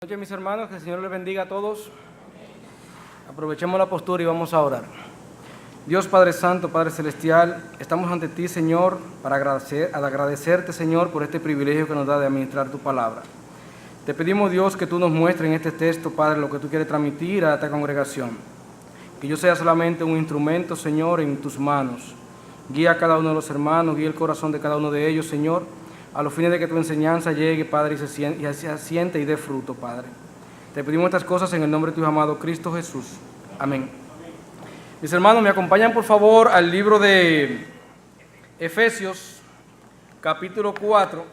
Buenas noches, mis hermanos, que el Señor les bendiga a todos. Aprovechemos la postura y vamos a orar. Dios Padre Santo, Padre Celestial, estamos ante ti, Señor, para agradecerte, Señor, por este privilegio que nos da de administrar tu palabra. Te pedimos, Dios, que tú nos muestres en este texto, Padre, lo que tú quieres transmitir a esta congregación. Que yo sea solamente un instrumento, Señor, en tus manos. Guía a cada uno de los hermanos, guía el corazón de cada uno de ellos, Señor, a los fines de que tu enseñanza llegue, Padre, y se asiente y dé fruto, Padre. Te pedimos estas cosas en el nombre de tu amado Cristo Jesús. Amén. Mis hermanos, me acompañan por favor al libro de Efesios, capítulo 4.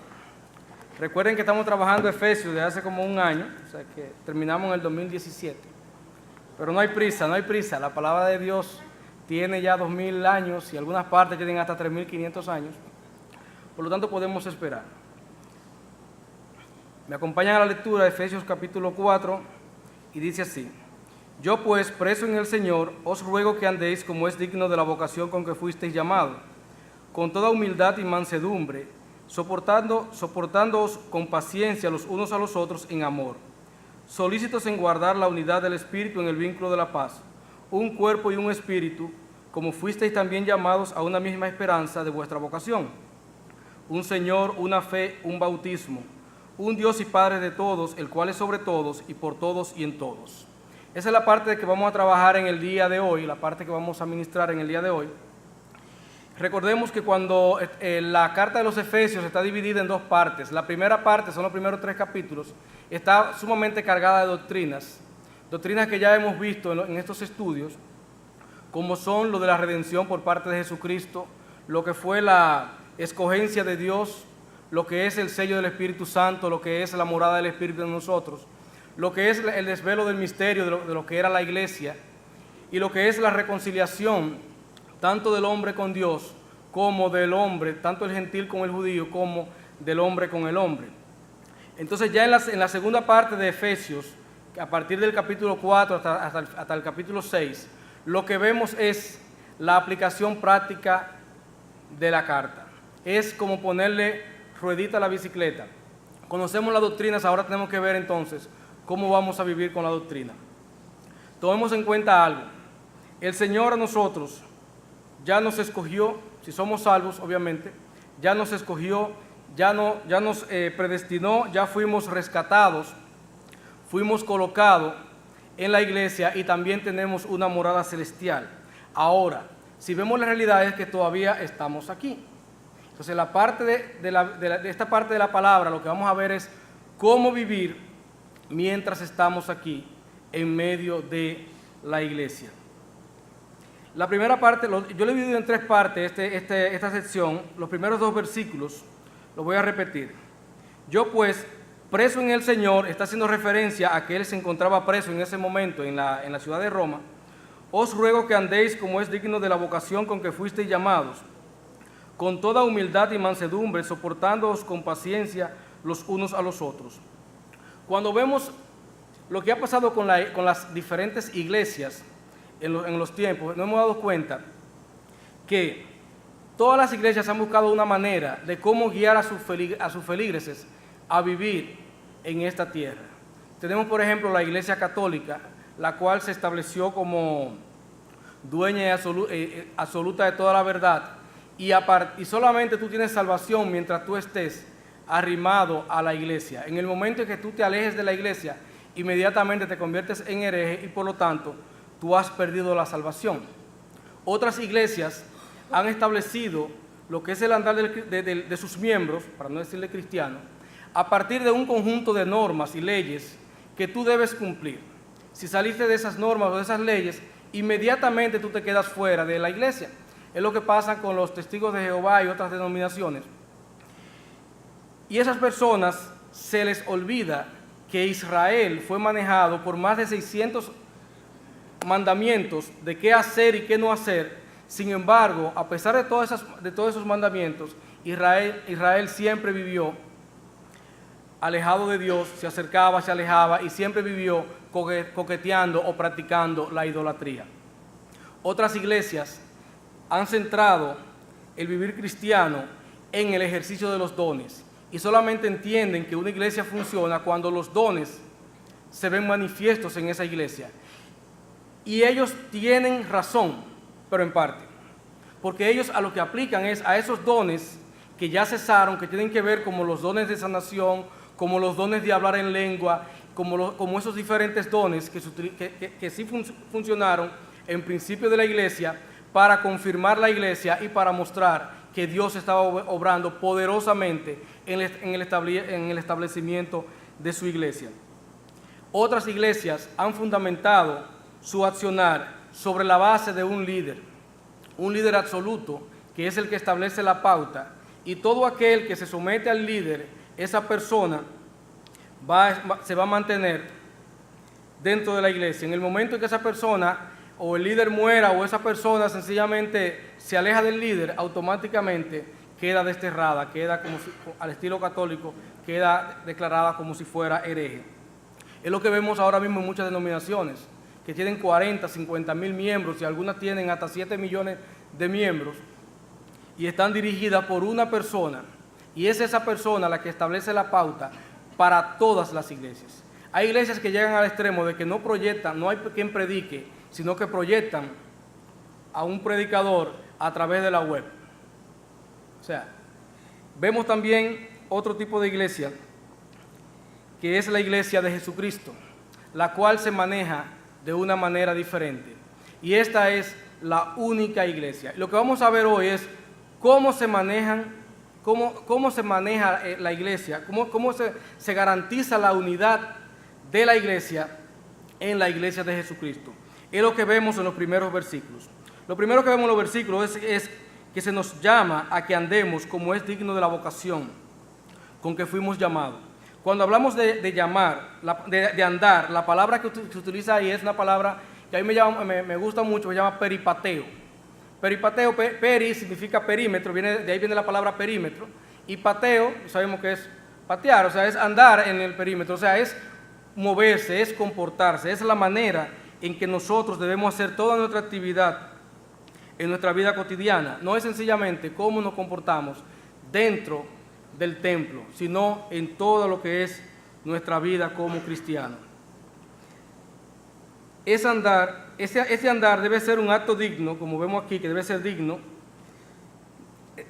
Recuerden que estamos trabajando Efesios desde hace como un año, o sea que terminamos en el 2017. Pero no hay prisa, no hay prisa. La palabra de Dios tiene ya 2000 años y algunas partes tienen hasta 3500 años. Por lo tanto, podemos esperar. Me acompañan a la lectura de Efesios capítulo 4 y dice así: Yo pues, preso en el Señor, os ruego que andéis como es digno de la vocación con que fuisteis llamados, con toda humildad y mansedumbre, soportándoos con paciencia los unos a los otros en amor, solícitos en guardar la unidad del Espíritu en el vínculo de la paz, un cuerpo y un espíritu, como fuisteis también llamados a una misma esperanza de vuestra vocación. Un Señor, una fe, un bautismo, un Dios y Padre de todos, el cual es sobre todos y por todos y en todos. Esa es la parte de que vamos a trabajar en el día de hoy, la parte que vamos a ministrar en el día de hoy. Recordemos que cuando la carta de los Efesios está dividida en dos partes, la primera parte, son los primeros 3 capítulos, está sumamente cargada de doctrinas que ya hemos visto en estos estudios, como son lo de la redención por parte de Jesucristo, lo que fue la escogencia de Dios, lo que es el sello del Espíritu Santo, lo que es la morada del Espíritu en nosotros, lo que es el desvelo del misterio de lo que era la iglesia, y lo que es la reconciliación tanto del hombre con Dios como del hombre, tanto el gentil con el judío como del hombre con el hombre. Entonces ya en la segunda parte de Efesios, a partir del capítulo 4 hasta el capítulo 6, lo que vemos es la aplicación práctica de la carta. Es como ponerle ruedita a la bicicleta. Conocemos las doctrinas, ahora tenemos que ver entonces cómo vamos a vivir con la doctrina. Tomemos en cuenta algo. El Señor a nosotros ya nos escogió, si somos salvos obviamente, ya nos escogió, ya nos predestinó, ya fuimos rescatados, fuimos colocados en la iglesia y también tenemos una morada celestial. Ahora, si vemos la realidad es que todavía estamos aquí. Entonces, la parte de esta parte de la palabra, lo que vamos a ver es cómo vivir mientras estamos aquí en medio de la iglesia. La primera parte, yo lo he dividido en 3 partes, esta sección. Los primeros 2 versículos, los voy a repetir. Yo pues, preso en el Señor, está haciendo referencia a que él se encontraba preso en ese momento en la ciudad de Roma. Os ruego que andéis como es digno de la vocación con que fuisteis llamados, con toda humildad y mansedumbre, soportándoos con paciencia los unos a los otros. Cuando vemos lo que ha pasado con las diferentes iglesias en los tiempos, nos hemos dado cuenta que todas las iglesias han buscado una manera de cómo guiar a sus feligreses a vivir en esta tierra. Tenemos, por ejemplo, la Iglesia Católica, la cual se estableció como dueña y absoluta de toda la verdad, y solamente tú tienes salvación mientras tú estés arrimado a la iglesia. En el momento en que tú te alejes de la iglesia, inmediatamente te conviertes en hereje y por lo tanto tú has perdido la salvación. Otras iglesias han establecido lo que es el andar de sus miembros, para no decirle cristianos, a partir de un conjunto de normas y leyes que tú debes cumplir. Si saliste de esas normas o de esas leyes, inmediatamente tú te quedas fuera de la iglesia. Es lo que pasa con los testigos de Jehová y otras denominaciones. Y esas personas se les olvida que Israel fue manejado por más de 600 mandamientos de qué hacer y qué no hacer. Sin embargo, a pesar de todos esos mandamientos, Israel siempre vivió alejado de Dios, se acercaba, se alejaba y siempre vivió coqueteando o practicando la idolatría. Otras iglesias han centrado el vivir cristiano en el ejercicio de los dones y solamente entienden que una iglesia funciona cuando los dones se ven manifiestos en esa iglesia. Y ellos tienen razón, pero en parte. Porque ellos a lo que aplican es a esos dones que ya cesaron, que tienen que ver como los dones de sanación, como los dones de hablar en lengua, como esos diferentes dones que sí funcionaron en principio de la iglesia para confirmar la iglesia y para mostrar que Dios estaba obrando poderosamente en el establecimiento de su iglesia. Otras iglesias han fundamentado su accionar sobre la base de un líder absoluto, que es el que establece la pauta, y todo aquel que se somete al líder, esa persona se va a mantener dentro de la iglesia. En el momento en que esa persona o el líder muera o esa persona sencillamente se aleja del líder, automáticamente queda desterrada, queda como si, al estilo católico, queda declarada como si fuera hereje. Es lo que vemos ahora mismo en muchas denominaciones, que tienen 40, 50 mil miembros y algunas tienen hasta 7 millones de miembros y están dirigidas por una persona, y es esa persona la que establece la pauta para todas las iglesias. Hay iglesias que llegan al extremo de que no proyectan, no hay quien predique, sino que proyectan a un predicador a través de la web. O sea, vemos también otro tipo de iglesia, que es la iglesia de Jesucristo, la cual se maneja de una manera diferente. Y esta es la única iglesia. Lo que vamos a ver hoy es cómo se maneja la iglesia, cómo se garantiza la unidad de la iglesia en la iglesia de Jesucristo. Es lo que vemos en los primeros versículos. Lo primero que vemos en los versículos es que se nos llama a que andemos como es digno de la vocación con que fuimos llamados. Cuando hablamos de llamar, de andar, la palabra que se utiliza ahí es una palabra que a mí me gusta mucho, se llama peripateo. Peripateo, peri significa perímetro, de ahí viene la palabra perímetro, y pateo, sabemos que es patear, o sea, es andar en el perímetro, o sea, es moverse, es comportarse, es la manera en que nosotros debemos hacer toda nuestra actividad en nuestra vida cotidiana. No es sencillamente cómo nos comportamos dentro del templo, sino en todo lo que es nuestra vida como cristianos. Ese andar debe ser un acto digno, como vemos aquí, que debe ser digno,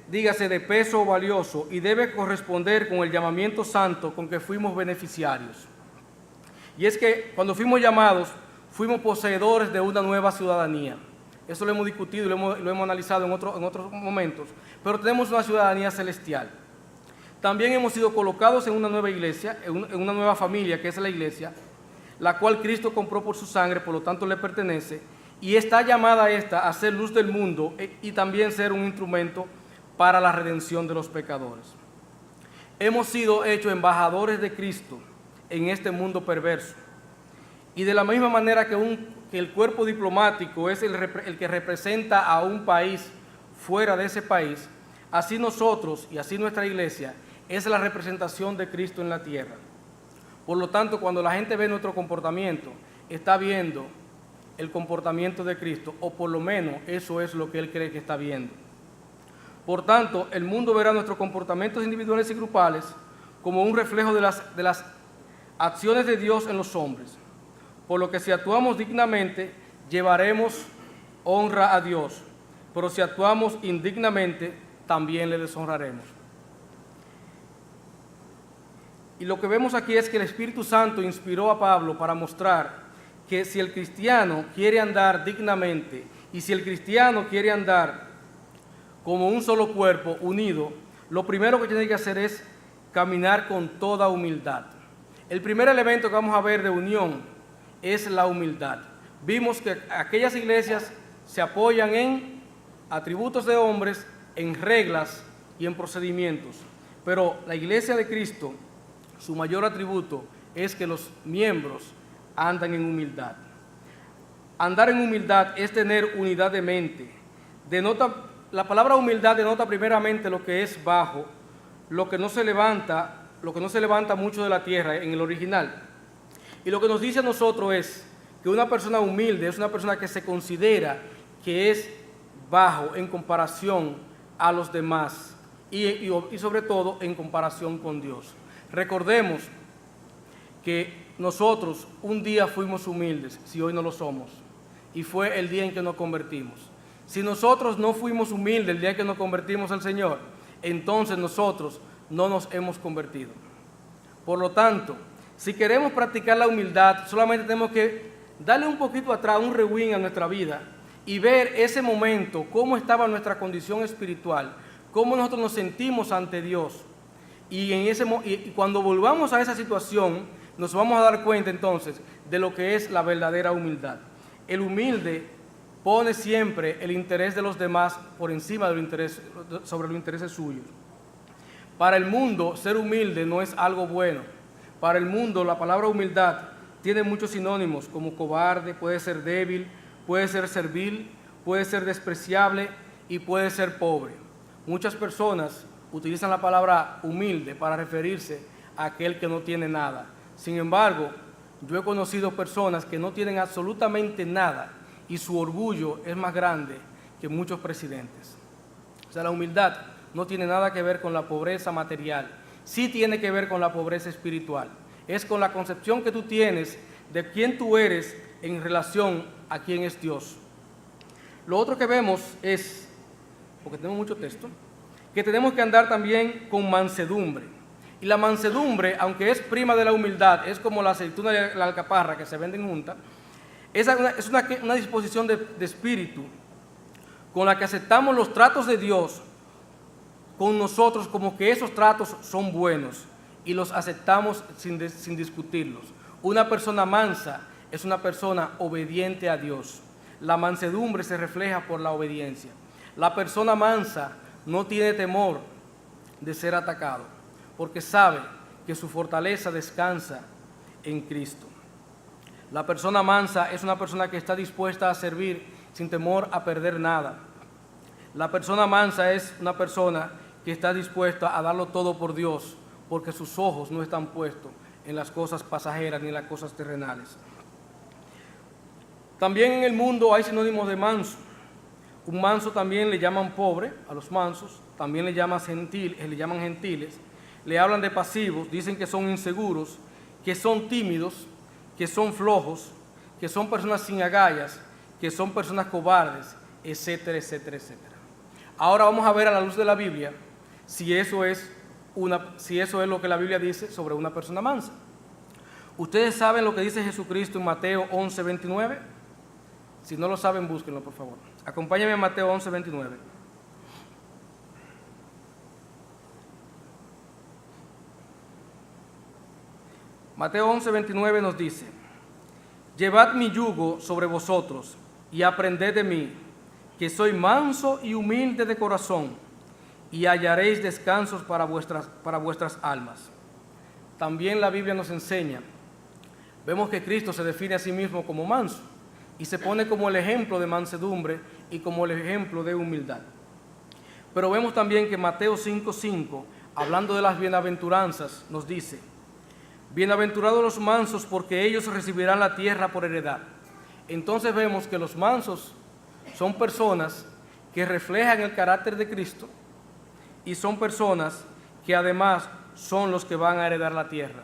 dígase de peso valioso, y debe corresponder con el llamamiento santo con que fuimos beneficiarios. Y es que cuando fuimos llamados, fuimos poseedores de una nueva ciudadanía. Eso lo hemos discutido y lo hemos analizado en otros momentos, pero tenemos una ciudadanía celestial. También hemos sido colocados en una nueva iglesia, en una nueva familia, que es la iglesia, la cual Cristo compró por su sangre, por lo tanto le pertenece, y está llamada esta a ser luz del mundo y también ser un instrumento para la redención de los pecadores. Hemos sido hechos embajadores de Cristo en este mundo perverso. Y de la misma manera que el cuerpo diplomático es el que representa a un país fuera de ese país, así nosotros y así nuestra iglesia es la representación de Cristo en la tierra. Por lo tanto, cuando la gente ve nuestro comportamiento, está viendo el comportamiento de Cristo, o por lo menos eso es lo que Él cree que está viendo. Por tanto, el mundo verá nuestros comportamientos individuales y grupales como un reflejo de las acciones de Dios en los hombres. Por lo que si actuamos dignamente, llevaremos honra a Dios, pero si actuamos indignamente, también le deshonraremos. Y lo que vemos aquí es que el Espíritu Santo inspiró a Pablo para mostrar que si el cristiano quiere andar dignamente y si el cristiano quiere andar como un solo cuerpo unido, lo primero que tiene que hacer es caminar con toda humildad. El primer elemento que vamos a ver de unión es la humildad. Vimos que aquellas iglesias se apoyan en atributos de hombres, en reglas y en procedimientos, pero la iglesia de Cristo, su mayor atributo es que los miembros andan en humildad. Andar en humildad es tener unidad de mente. La palabra humildad denota primeramente lo que es bajo, lo que no se levanta mucho de la tierra en el original. Y lo que nos dice a nosotros es que una persona humilde es una persona que se considera que es bajo en comparación a los demás y sobre todo en comparación con Dios. Recordemos que nosotros un día fuimos humildes, si hoy no lo somos, y fue el día en que nos convertimos. Si nosotros no fuimos humildes el día en que nos convertimos al Señor, entonces nosotros no nos hemos convertido. Por lo tanto, si queremos practicar la humildad, solamente tenemos que darle un poquito atrás, un rewind a nuestra vida y ver ese momento, cómo estaba nuestra condición espiritual, cómo nosotros nos sentimos ante Dios. Y cuando volvamos a esa situación, nos vamos a dar cuenta entonces de lo que es la verdadera humildad. El humilde pone siempre el interés de los demás por encima sobre los intereses suyos. Para el mundo, ser humilde no es algo bueno. Para el mundo, la palabra humildad tiene muchos sinónimos, como cobarde, puede ser débil, puede ser servil, puede ser despreciable y puede ser pobre. Muchas personas utilizan la palabra humilde para referirse a aquel que no tiene nada. Sin embargo, yo he conocido personas que no tienen absolutamente nada y su orgullo es más grande que muchos presidentes. O sea, la humildad no tiene nada que ver con la pobreza material, sí tiene que ver con la pobreza espiritual. Es con la concepción que tú tienes de quién tú eres en relación a quién es Dios. Lo otro que vemos es, porque tenemos mucho texto, que tenemos que andar también con mansedumbre. Y la mansedumbre, aunque es prima de la humildad, es como la aceituna y la alcaparra que se venden juntas, es una disposición de espíritu con la que aceptamos los tratos de Dios con nosotros como que esos tratos son buenos y los aceptamos sin discutirlos. Una persona mansa es una persona obediente a Dios. La mansedumbre se refleja por la obediencia. La persona mansa no tiene temor de ser atacado, porque sabe que su fortaleza descansa en Cristo. La persona mansa es una persona que está dispuesta a servir sin temor a perder nada. La persona mansa es una persona que está dispuesta a darlo todo por Dios, porque sus ojos no están puestos en las cosas pasajeras ni en las cosas terrenales. También en el mundo hay sinónimos de manso. Un manso también le llaman pobre a los mansos, también le llaman gentiles, le hablan de pasivos, dicen que son inseguros, que son tímidos, que son flojos, que son personas sin agallas, que son personas cobardes, etcétera, etcétera, etcétera. Ahora vamos a ver a la luz de la Biblia si eso es lo que la Biblia dice sobre una persona mansa. ¿Ustedes saben lo que dice Jesucristo en Mateo 11, 29? Si no lo saben, búsquenlo, por favor. Acompáñenme a Mateo 11, 29. Mateo 11, 29 nos dice: llevad mi yugo sobre vosotros y aprended de mí, que soy manso y humilde de corazón, y hallaréis descansos para vuestras almas. También la Biblia nos enseña, vemos que Cristo se define a sí mismo como manso y se pone como el ejemplo de mansedumbre y como el ejemplo de humildad. Pero vemos también que Mateo 5:5, hablando de las bienaventuranzas, nos dice: bienaventurados los mansos, porque ellos recibirán la tierra por heredad. Entonces vemos que los mansos son personas que reflejan el carácter de Cristo y son personas que además son los que van a heredar la tierra.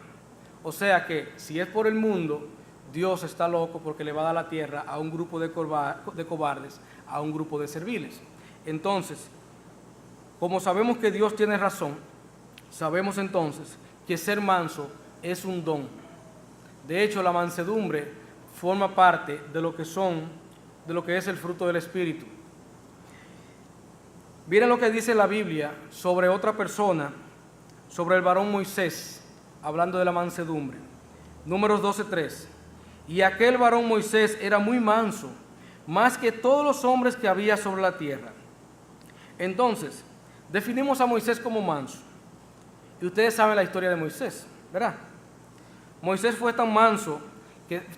O sea que si es por el mundo, Dios está loco porque le va a dar la tierra a un grupo de cobardes, a un grupo de serviles. Entonces, como sabemos que Dios tiene razón, sabemos entonces que ser manso es un don. De hecho, la mansedumbre forma parte de lo que es el fruto del Espíritu. Miren lo que dice la Biblia sobre otra persona, sobre el varón Moisés, hablando de la mansedumbre. Números 12:3. Y aquel varón Moisés era muy manso, más que todos los hombres que había sobre la tierra. Entonces, definimos a Moisés como manso. Y ustedes saben la historia de Moisés, ¿verdad? Moisés fue tan manso,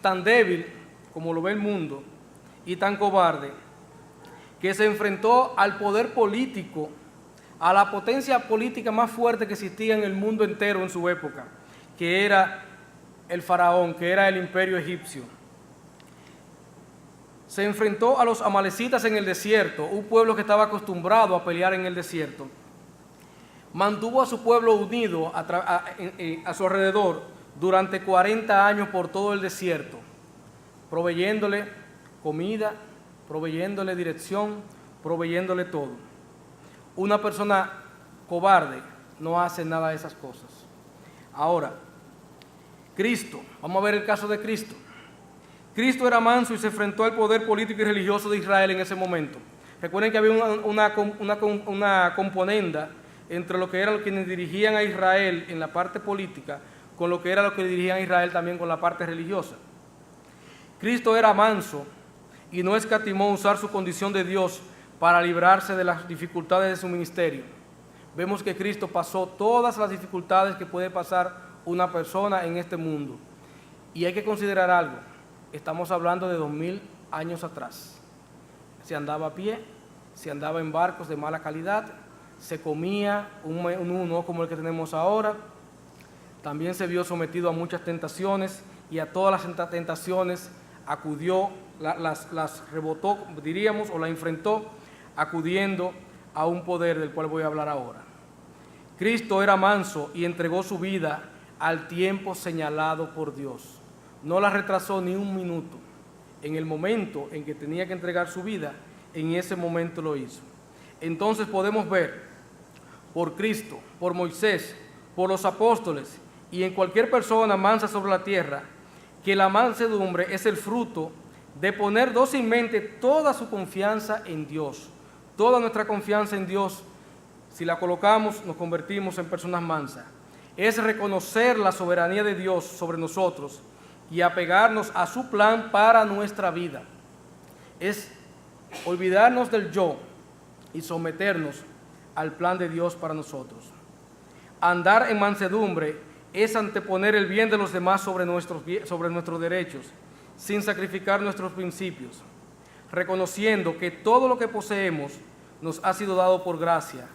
tan débil como lo ve el mundo, y tan cobarde, que se enfrentó al poder político, a la potencia política más fuerte que existía en el mundo entero en su época, que era el faraón, que era el imperio egipcio. Se enfrentó a los amalecitas en el desierto, un pueblo que estaba acostumbrado a pelear en el desierto. Mantuvo a su pueblo unido a su alrededor durante 40 años por todo el desierto, proveyéndole comida, proveyéndole dirección, proveyéndole todo. Una persona cobarde no hace nada de esas cosas. Ahora, Cristo, vamos a ver el caso de Cristo. Cristo era manso y se enfrentó al poder político y religioso de Israel en ese momento. Recuerden que había una componenda entre lo que eran los quienes dirigían a Israel en la parte política con lo que era los que dirigían a Israel también con la parte religiosa. Cristo era manso y no escatimó usar su condición de Dios para librarse de las dificultades de su ministerio. Vemos que Cristo pasó todas las dificultades que puede pasar una persona en este mundo. Y hay que considerar algo, estamos hablando de 2000 años atrás. Se andaba a pie, se andaba en barcos de mala calidad, se comía uno como el que tenemos ahora, también se vio sometido a muchas tentaciones y a todas las tentaciones acudió, las rebotó, diríamos, o la enfrentó, acudiendo a un poder del cual voy a hablar ahora. Cristo era manso y entregó su vida al tiempo señalado por Dios. No la retrasó ni un minuto. En el momento en que tenía que entregar su vida, en ese momento lo hizo. Entonces podemos ver por Cristo, por Moisés, por los apóstoles y en cualquier persona mansa sobre la tierra, que la mansedumbre es el fruto de poner dócilmente toda su confianza en Dios. Toda nuestra confianza en Dios, si la colocamos, nos convertimos en personas mansas. Es reconocer la soberanía de Dios sobre nosotros y apegarnos a su plan para nuestra vida. Es olvidarnos del yo y someternos al plan de Dios para nosotros. Andar en mansedumbre es anteponer el bien de los demás sobre nuestros derechos, sin sacrificar nuestros principios, reconociendo que todo lo que poseemos nos ha sido dado por gracia,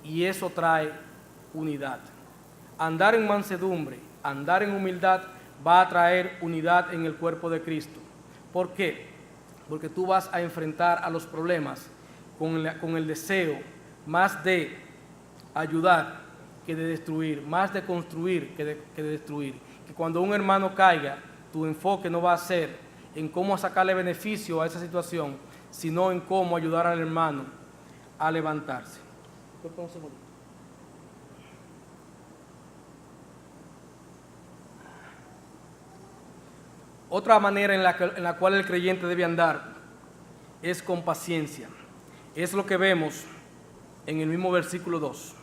y eso trae unidad. Andar en mansedumbre, andar en humildad, va a traer unidad en el cuerpo de Cristo. ¿Por qué? Porque tú vas a enfrentar a los problemas con el deseo más de ayudar que de destruir, más de construir que de destruir. Que cuando un hermano caiga, tu enfoque no va a ser en cómo sacarle beneficio a esa situación, sino en cómo ayudar al hermano a levantarse. Otra manera en la cual el creyente debe andar es con paciencia. Es lo que vemos en el mismo versículo 2.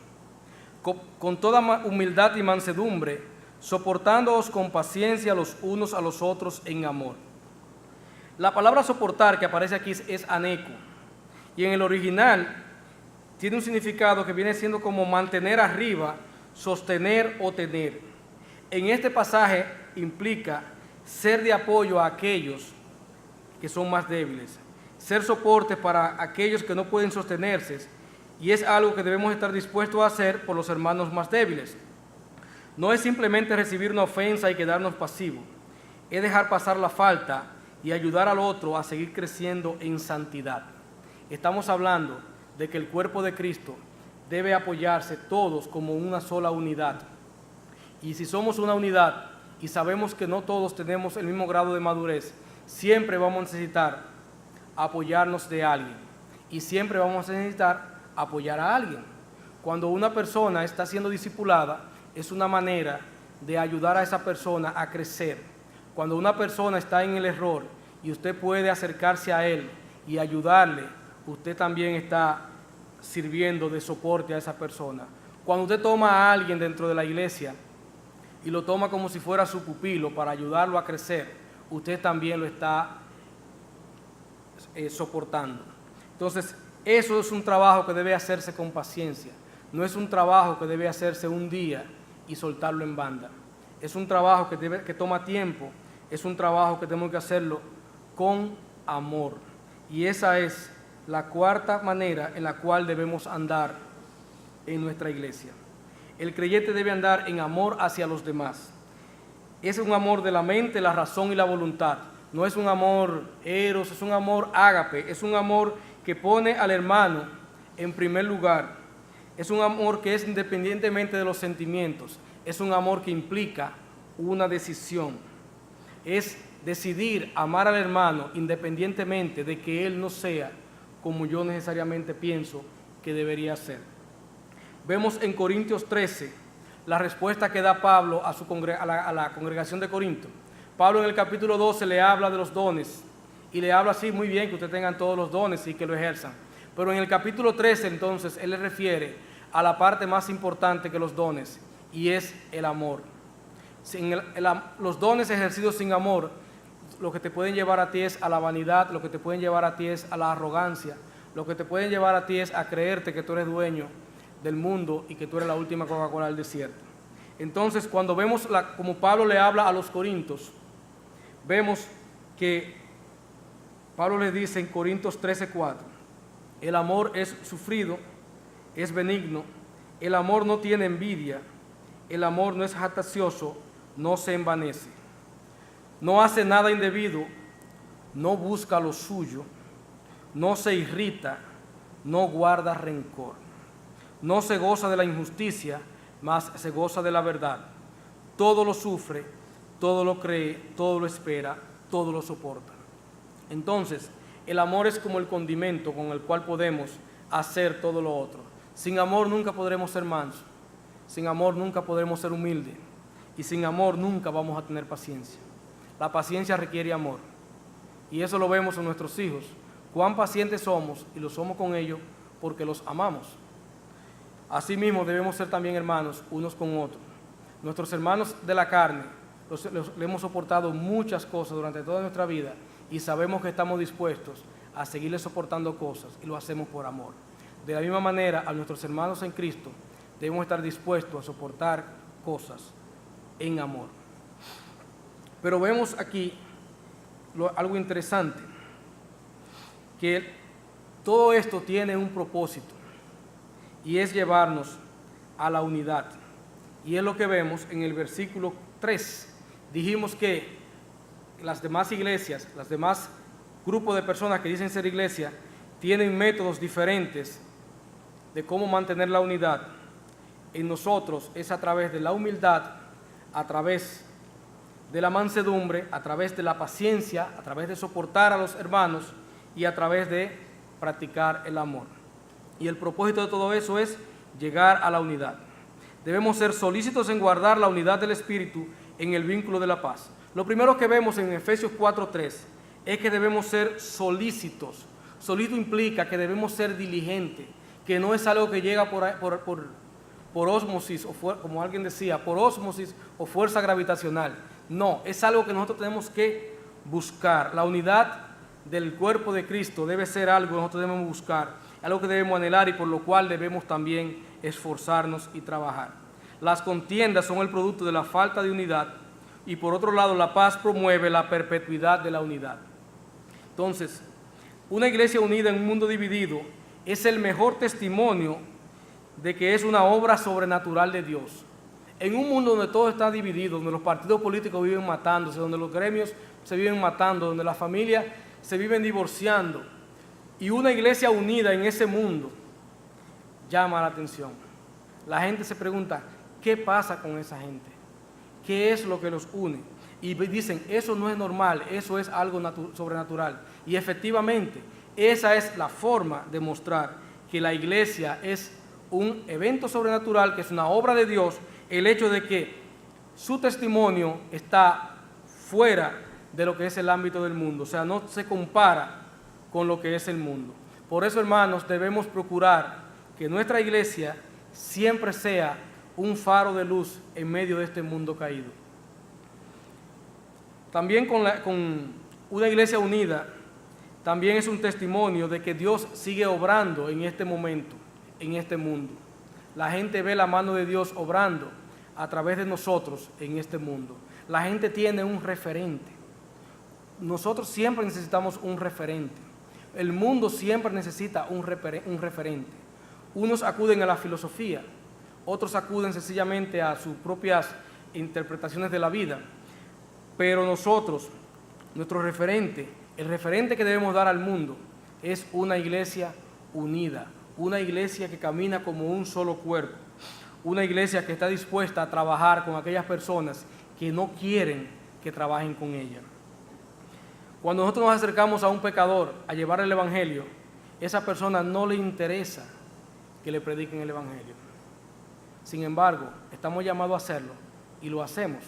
Con toda humildad y mansedumbre, soportándoos con paciencia los unos a los otros en amor. La palabra soportar que aparece aquí es aneco, y en el original tiene un significado que viene siendo como mantener arriba, sostener o tener. En este pasaje implica ser de apoyo a aquellos que son más débiles, ser soporte para aquellos que no pueden sostenerse, y es algo que debemos estar dispuestos a hacer por los hermanos más débiles. No es simplemente recibir una ofensa y quedarnos pasivos, es dejar pasar la falta y ayudar al otro a seguir creciendo en santidad. Estamos hablando de que el cuerpo de Cristo debe apoyarse todos como una sola unidad. Y si somos una unidad y sabemos que no todos tenemos el mismo grado de madurez, siempre vamos a necesitar apoyarnos de alguien y siempre vamos a necesitar apoyar a alguien. Cuando una persona está siendo discipulada, es una manera de ayudar a esa persona a crecer. Cuando una persona está en el error y usted puede acercarse a él y ayudarle, usted también está sirviendo de soporte a esa persona. Cuando usted toma a alguien dentro de la iglesia y lo toma como si fuera su pupilo para ayudarlo a crecer, usted también lo está soportando. Entonces, eso es un trabajo que debe hacerse con paciencia. No es un trabajo que debe hacerse un día y soltarlo en banda. Es un trabajo que toma tiempo, es un trabajo que tenemos que hacerlo con amor. Y esa es la cuarta manera en la cual debemos andar en nuestra iglesia. El creyente debe andar en amor hacia los demás. Es un amor de la mente, la razón y la voluntad. No es un amor eros, es un amor ágape, es un amor que pone al hermano en primer lugar. Es un amor que es independientemente de los sentimientos. Es un amor que implica una decisión. Es decidir amar al hermano independientemente de que él no sea como yo necesariamente pienso que debería ser. Vemos en Corintios 13 la respuesta que da Pablo a la congregación de Corinto. Pablo en el capítulo 12 le habla de los dones y le habla así: muy bien que ustedes tengan todos los dones y que lo ejerzan. Pero en el capítulo 13 entonces él le refiere a la parte más importante que los dones, y es el amor. Los dones ejercidos sin amor, lo que te pueden llevar a ti es a la vanidad, lo que te pueden llevar a ti es a la arrogancia, lo que te pueden llevar a ti es a creerte que tú eres dueño del mundo y que tú eres la última Coca-Cola del desierto. Entonces, cuando vemos como Pablo le habla a los corintios, vemos que Pablo les dice en Corintios 13:4, el amor es sufrido, es benigno, el amor no tiene envidia, el amor no es jactancioso, no se envanece, no hace nada indebido, no busca lo suyo, no se irrita, no guarda rencor, no se goza de la injusticia, mas se goza de la verdad. Todo lo sufre, todo lo cree, todo lo espera, todo lo soporta. Entonces, el amor es como el condimento con el cual podemos hacer todo lo otro. Sin amor nunca podremos ser mansos, sin amor nunca podremos ser humildes, y sin amor nunca vamos a tener paciencia. La paciencia requiere amor, y eso lo vemos en nuestros hijos. Cuán pacientes somos, y lo somos con ellos porque los amamos. Asimismo debemos ser también hermanos unos con otros. Nuestros hermanos de la carne, le hemos soportado muchas cosas durante toda nuestra vida, y sabemos que estamos dispuestos a seguirle soportando cosas, y lo hacemos por amor. De la misma manera, a nuestros hermanos en Cristo debemos estar dispuestos a soportar cosas en amor. Pero vemos aquí algo interesante, que todo esto tiene un propósito, y es llevarnos a la unidad. Y es lo que vemos en el versículo 3. Dijimos que las demás iglesias, los demás grupos de personas que dicen ser iglesia, tienen métodos diferentes de cómo mantener la unidad. En nosotros es a través de la humildad, a través de la mansedumbre, a través de la paciencia, a través de soportar a los hermanos y a través de practicar el amor. Y el propósito de todo eso es llegar a la unidad. Debemos ser solícitos en guardar la unidad del Espíritu en el vínculo de la paz. Lo primero que vemos en Efesios 4:3 es que debemos ser solícitos. Solícito implica que debemos ser diligentes, que no es algo que llega por ósmosis, o como alguien decía, por ósmosis o fuerza gravitacional. No, es algo que nosotros tenemos que buscar. La unidad del cuerpo de Cristo debe ser algo que nosotros debemos buscar, algo que debemos anhelar y por lo cual debemos también esforzarnos y trabajar. Las contiendas son el producto de la falta de unidad, y por otro lado la paz promueve la perpetuidad de la unidad. Entonces, una iglesia unida en un mundo dividido es el mejor testimonio de que es una obra sobrenatural de Dios. En un mundo donde todo está dividido, donde los partidos políticos viven matándose, donde los gremios se viven matando, donde las familias se viven divorciando, y una iglesia unida en ese mundo llama la atención. La gente se pregunta, ¿qué pasa con esa gente? ¿Qué es lo que los une? Y dicen, eso no es normal, eso es algo sobrenatural. Y efectivamente, esa es la forma de mostrar que la iglesia es un evento sobrenatural, que es una obra de Dios, el hecho de que su testimonio está fuera de lo que es el ámbito del mundo, o sea, no se compara con lo que es el mundo. Por eso, hermanos, debemos procurar que nuestra iglesia siempre sea un faro de luz en medio de este mundo caído. También con una iglesia unida, también es un testimonio de que Dios sigue obrando en este momento, en este mundo. La gente ve la mano de Dios obrando a través de nosotros en este mundo. La gente tiene un referente. Nosotros siempre necesitamos un referente. El mundo siempre necesita un referente. Unos acuden a la filosofía, otros acuden sencillamente a sus propias interpretaciones de la vida. Pero nosotros, nuestro referente, el referente que debemos dar al mundo es una iglesia unida, una iglesia que camina como un solo cuerpo, una iglesia que está dispuesta a trabajar con aquellas personas que no quieren que trabajen con ella. Cuando nosotros nos acercamos a un pecador a llevar el Evangelio, esa persona no le interesa que le prediquen el Evangelio. Sin embargo, estamos llamados a hacerlo y lo hacemos.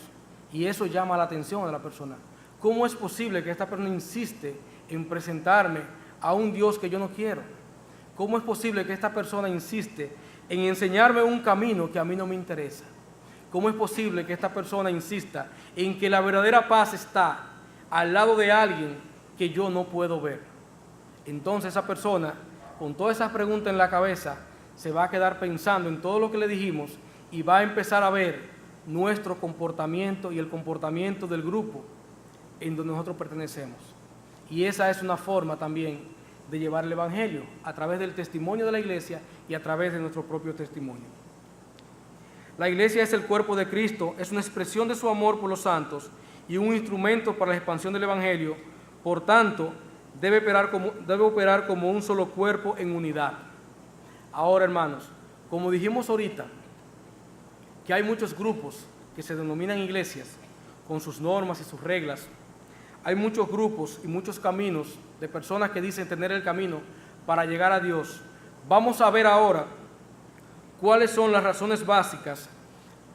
Y eso llama la atención de la persona. ¿Cómo es posible que esta persona insiste en presentarme a un Dios que yo no quiero? ¿Cómo es posible que esta persona insiste en enseñarme un camino que a mí no me interesa? ¿Cómo es posible que esta persona insista en que la verdadera paz está al lado de alguien que yo no puedo ver? Entonces esa persona, con todas esas preguntas en la cabeza, se va a quedar pensando en todo lo que le dijimos y va a empezar a ver nuestro comportamiento y el comportamiento del grupo en donde nosotros pertenecemos. Y esa es una forma también de llevar el Evangelio, a través del testimonio de la iglesia y a través de nuestro propio testimonio. La iglesia es el cuerpo de Cristo, es una expresión de su amor por los santos y un instrumento para la expansión del Evangelio. Por tanto, debe operar como un solo cuerpo en unidad. Ahora, hermanos, como dijimos ahorita, que hay muchos grupos que se denominan iglesias con sus normas y sus reglas. Hay muchos grupos y muchos caminos de personas que dicen tener el camino para llegar a Dios. Vamos a ver ahora cuáles son las razones básicas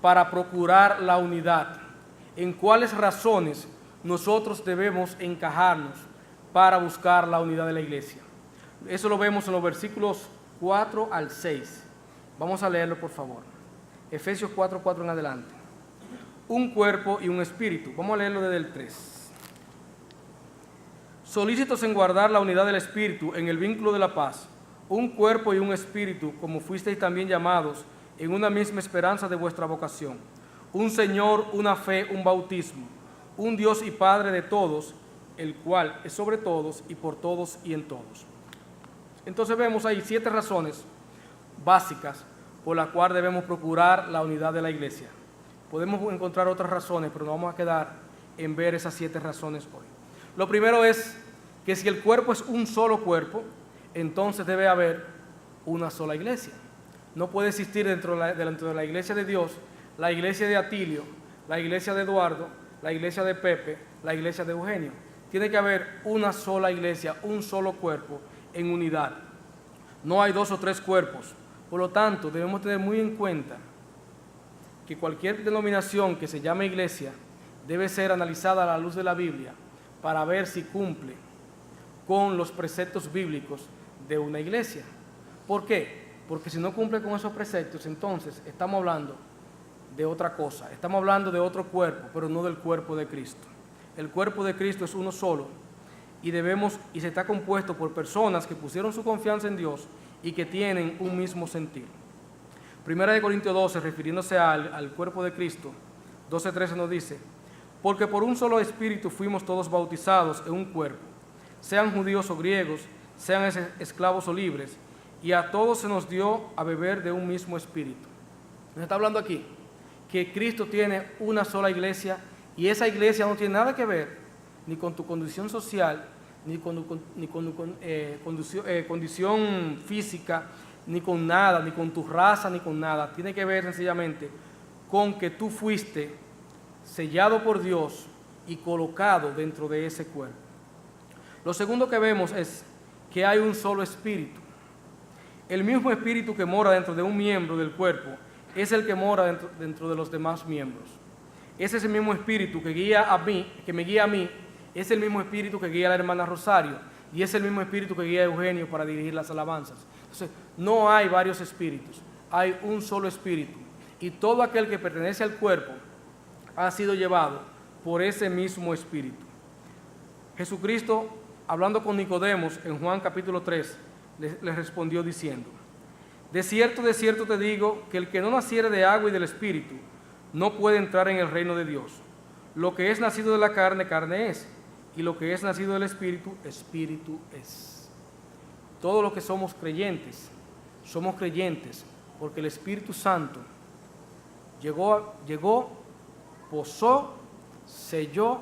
para procurar la unidad, en cuáles razones nosotros debemos encajarnos para buscar la unidad de la iglesia. Eso lo vemos en los versículos 4 al 6. Vamos a leerlo, por favor. Efesios 4:4 en adelante. Un cuerpo y un espíritu. Vamos a leerlo desde el 3. Solícitos en guardar la unidad del espíritu en el vínculo de la paz, un cuerpo y un espíritu, como fuisteis también llamados, en una misma esperanza de vuestra vocación. Un Señor, una fe, un bautismo, un Dios y Padre de todos, el cual es sobre todos y por todos y en todos. Entonces vemos ahí 7 razones básicas por las cuales debemos procurar la unidad de la iglesia. Podemos encontrar otras razones, pero nos vamos a quedar en ver esas 7 razones hoy. Lo primero es que si el cuerpo es un solo cuerpo, entonces debe haber una sola iglesia. No puede existir dentro de la iglesia de Dios la iglesia de Atilio, la iglesia de Eduardo, la iglesia de Pepe, la iglesia de Eugenio. Tiene que haber una sola iglesia, un solo cuerpo en unidad. No hay 2 o 3 cuerpos. Por lo tanto, debemos tener muy en cuenta que cualquier denominación que se llame iglesia debe ser analizada a la luz de la Biblia para ver si cumple con los preceptos bíblicos de una iglesia. ¿Por qué? Porque si no cumple con esos preceptos, entonces estamos hablando de otra cosa. Estamos hablando de otro cuerpo, pero no del cuerpo de Cristo. El cuerpo de Cristo es uno solo y se está compuesto por personas que pusieron su confianza en Dios y que tienen un mismo sentir. Primera de Corintios 12, refiriéndose al cuerpo de Cristo, 12:13 nos dice: porque por un solo espíritu fuimos todos bautizados en un cuerpo, sean judíos o griegos, sean esclavos o libres, y a todos se nos dio a beber de un mismo espíritu. Nos está hablando aquí que Cristo tiene una sola iglesia y esa iglesia no tiene nada que ver ni con tu condición social, ni con tu condición física, ni con nada, ni con tu raza, ni con nada. Tiene que ver sencillamente con que tú fuiste sellado por Dios y colocado dentro de ese cuerpo. Lo segundo que vemos es que hay un solo espíritu. El mismo espíritu que mora dentro de un miembro del cuerpo es el que mora dentro de los demás miembros. Ese es el mismo espíritu que me guía a mí, es el mismo espíritu que guía a la hermana Rosario y es el mismo espíritu que guía a Eugenio para dirigir las alabanzas. Entonces, no hay varios espíritus, hay un solo espíritu y todo aquel que pertenece al cuerpo ha sido llevado por ese mismo espíritu. Jesucristo, hablando con Nicodemos en Juan capítulo 3, le respondió diciendo: de cierto te digo que el que no naciere de agua y del espíritu no puede entrar en el reino de Dios. Lo que es nacido de la carne, carne es, y lo que es nacido del espíritu, espíritu es. Todos los que somos creyentes porque el Espíritu Santo llegó, posó, selló,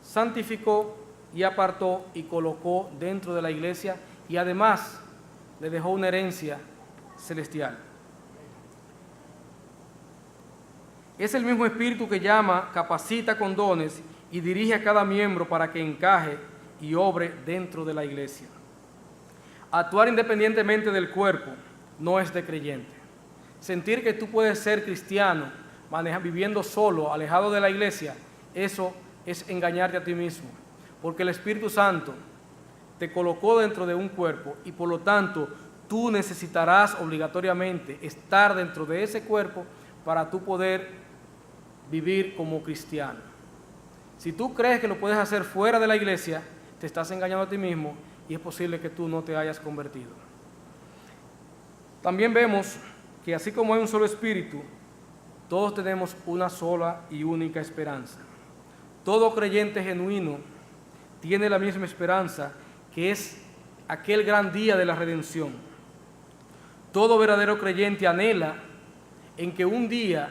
santificó y apartó y colocó dentro de la iglesia y además le dejó una herencia celestial. Es el mismo Espíritu que llama, capacita con dones y dirige a cada miembro para que encaje y obre dentro de la iglesia. Actuar independientemente del cuerpo no es de creyente. Sentir que tú puedes ser cristiano viviendo solo, alejado de la iglesia, eso es engañarte a ti mismo, porque el Espíritu Santo te colocó dentro de un cuerpo y por lo tanto tú necesitarás obligatoriamente estar dentro de ese cuerpo para tú poder vivir como cristiano. Si tú crees que lo puedes hacer fuera de la iglesia, te estás engañando a ti mismo y es posible que tú no te hayas convertido. También vemos que así como hay un solo espíritu, todos tenemos una sola y única esperanza. Todo creyente genuino tiene la misma esperanza, que es aquel gran día de la redención. Todo verdadero creyente anhela en que un día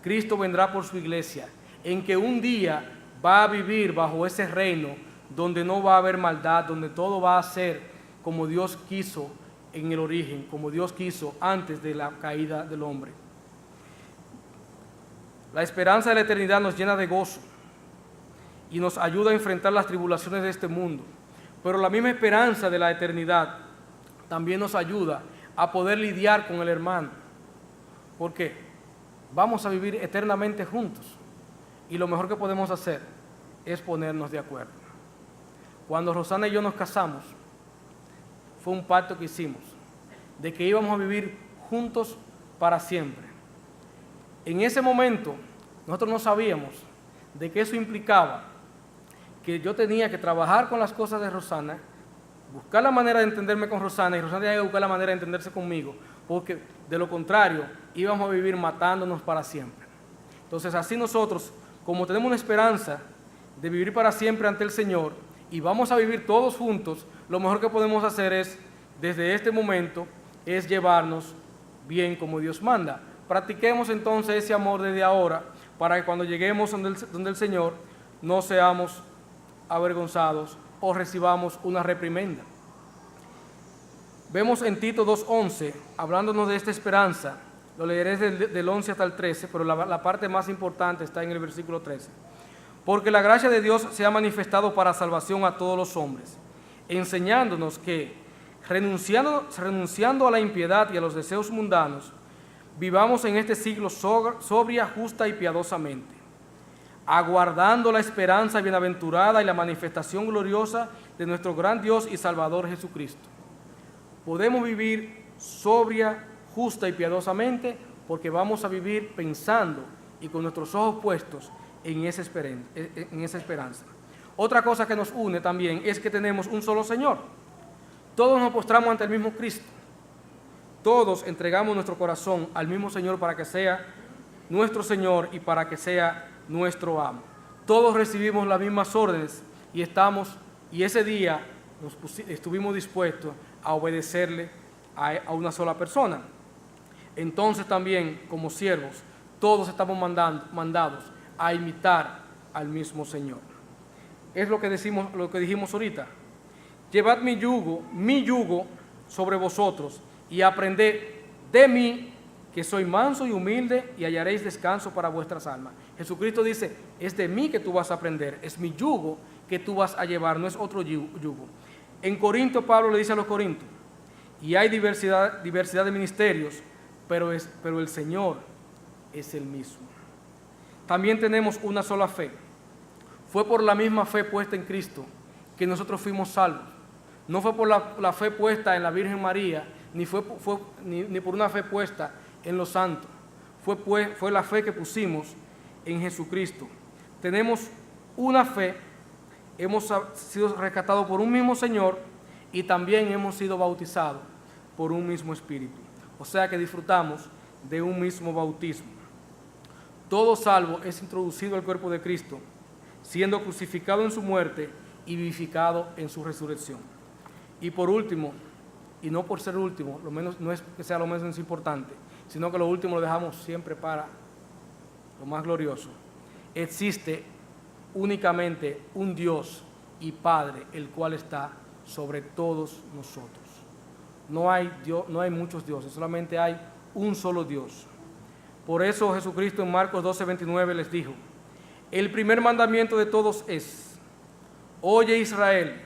Cristo vendrá por su iglesia, en que un día va a vivir bajo ese reino donde no va a haber maldad, donde todo va a ser como Dios quiso en el origen, como Dios quiso antes de la caída del hombre. La esperanza de la eternidad nos llena de gozo y nos ayuda a enfrentar las tribulaciones de este mundo, pero la misma esperanza de la eternidad también nos ayuda a poder lidiar con el hermano, porque vamos a vivir eternamente juntos y lo mejor que podemos hacer es ponernos de acuerdo. Cuando Rosana y yo nos casamos, fue un pacto que hicimos de que íbamos a vivir juntos para siempre. En ese momento nosotros no sabíamos de que eso implicaba que yo tenía que trabajar con las cosas de Rosana, buscar la manera de entenderme con Rosana y Rosana tenía que buscar la manera de entenderse conmigo, porque de lo contrario íbamos a vivir matándonos para siempre. Entonces así nosotros, como tenemos una esperanza de vivir para siempre ante el Señor y vamos a vivir todos juntos, lo mejor que podemos hacer es, desde este momento, es llevarnos bien como Dios manda. Practiquemos entonces ese amor desde ahora, para que cuando lleguemos donde el Señor no seamos avergonzados o recibamos una reprimenda. Vemos en Tito 2:11, hablándonos de esta esperanza, lo leeré del 11 hasta el 13, pero la parte más importante está en el versículo 13. Porque la gracia de Dios se ha manifestado para salvación a todos los hombres, enseñándonos que, renunciando a la impiedad y a los deseos mundanos, vivamos en este siglo sobria, justa y piadosamente, aguardando la esperanza bienaventurada y la manifestación gloriosa de nuestro gran Dios y Salvador Jesucristo. Podemos vivir sobria, justa y piadosamente porque vamos a vivir pensando y con nuestros ojos puestos en esa esperanza. Otra cosa que nos une también es que tenemos un solo Señor. Todos nos postramos ante el mismo Cristo. Todos entregamos nuestro corazón al mismo Señor para que sea nuestro Señor y para que sea nuestro amo. Todos recibimos las mismas órdenes y ese día estuvimos dispuestos a obedecerle a una sola persona. Entonces también, como siervos, todos estamos mandados a imitar al mismo Señor. Es lo que dijimos ahorita. Llevad mi yugo sobre vosotros y aprended de mí, que soy manso y humilde, y hallaréis descanso para vuestras almas. Jesucristo dice, es de mí que tú vas a aprender, es mi yugo que tú vas a llevar, no es otro yugo. En Corinto, Pablo le dice a los corintios, y hay diversidad de ministerios, pero el Señor es el mismo. También tenemos una sola fe. Fue por la misma fe puesta en Cristo que nosotros fuimos salvos. No fue por la fe puesta en la Virgen María, ni por una fe puesta en los santos. Fue la fe que pusimos en Jesucristo. Tenemos una fe, hemos sido rescatados por un mismo Señor y también hemos sido bautizados por un mismo Espíritu. O sea que disfrutamos de un mismo bautismo. Todo salvo es introducido al cuerpo de Cristo, siendo crucificado en su muerte y vivificado en su resurrección. Y por último, y no por ser último, no es que sea lo menos importante, sino que lo último lo dejamos siempre para lo más glorioso. Existe únicamente un Dios y Padre, el cual está sobre todos nosotros. No hay muchos dioses, solamente hay un solo Dios. Por eso Jesucristo en Marcos 12:29 les dijo: el primer mandamiento de todos es: oye Israel,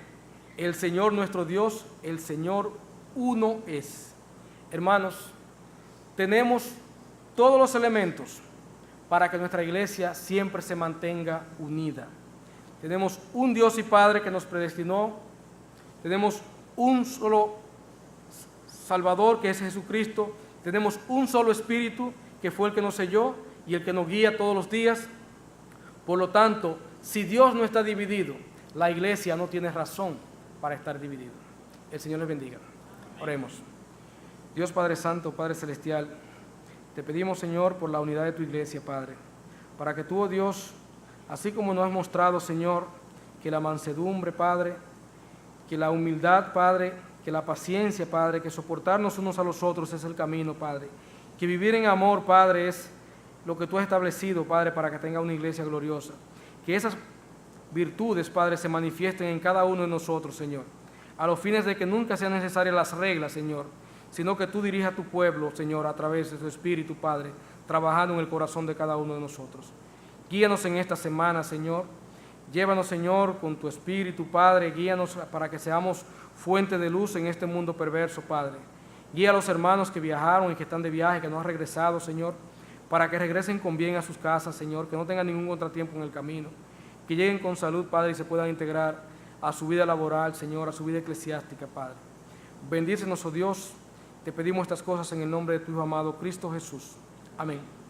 el Señor nuestro Dios, el Señor uno es. Hermanos, tenemos todos los elementos para que nuestra iglesia siempre se mantenga unida. Tenemos un Dios y Padre que nos predestinó, tenemos un solo Salvador que es Jesucristo, tenemos un solo Espíritu que fue el que nos selló y el que nos guía todos los días. Por lo tanto, si Dios no está dividido, la iglesia no tiene razón para estar dividida. El Señor les bendiga. Oremos. Dios Padre Santo, Padre Celestial, te pedimos, Señor, por la unidad de tu iglesia, Padre, para que tú, oh Dios, así como nos has mostrado, Señor, que la mansedumbre, Padre, que la humildad, Padre, que la paciencia, Padre, que soportarnos unos a los otros es el camino, Padre, que vivir en amor, Padre, es lo que tú has establecido, Padre, para que tenga una iglesia gloriosa. Que esas virtudes, Padre, se manifiesten en cada uno de nosotros, Señor, a los fines de que nunca sean necesarias las reglas, Señor, sino que tú dirijas a tu pueblo, Señor, a través de tu Espíritu, Padre, trabajando en el corazón de cada uno de nosotros. Guíanos en esta semana, Señor. Llévanos, Señor, con tu Espíritu, Padre. Guíanos para que seamos fuente de luz en este mundo perverso, Padre. Guía a los hermanos que viajaron y que están de viaje, que no han regresado, Señor, para que regresen con bien a sus casas, Señor, que no tengan ningún contratiempo en el camino, que lleguen con salud, Padre, y se puedan integrar a su vida laboral, Señor, a su vida eclesiástica, Padre. Bendícenos, oh Dios. Te pedimos estas cosas en el nombre de tu Hijo amado, Cristo Jesús. Amén.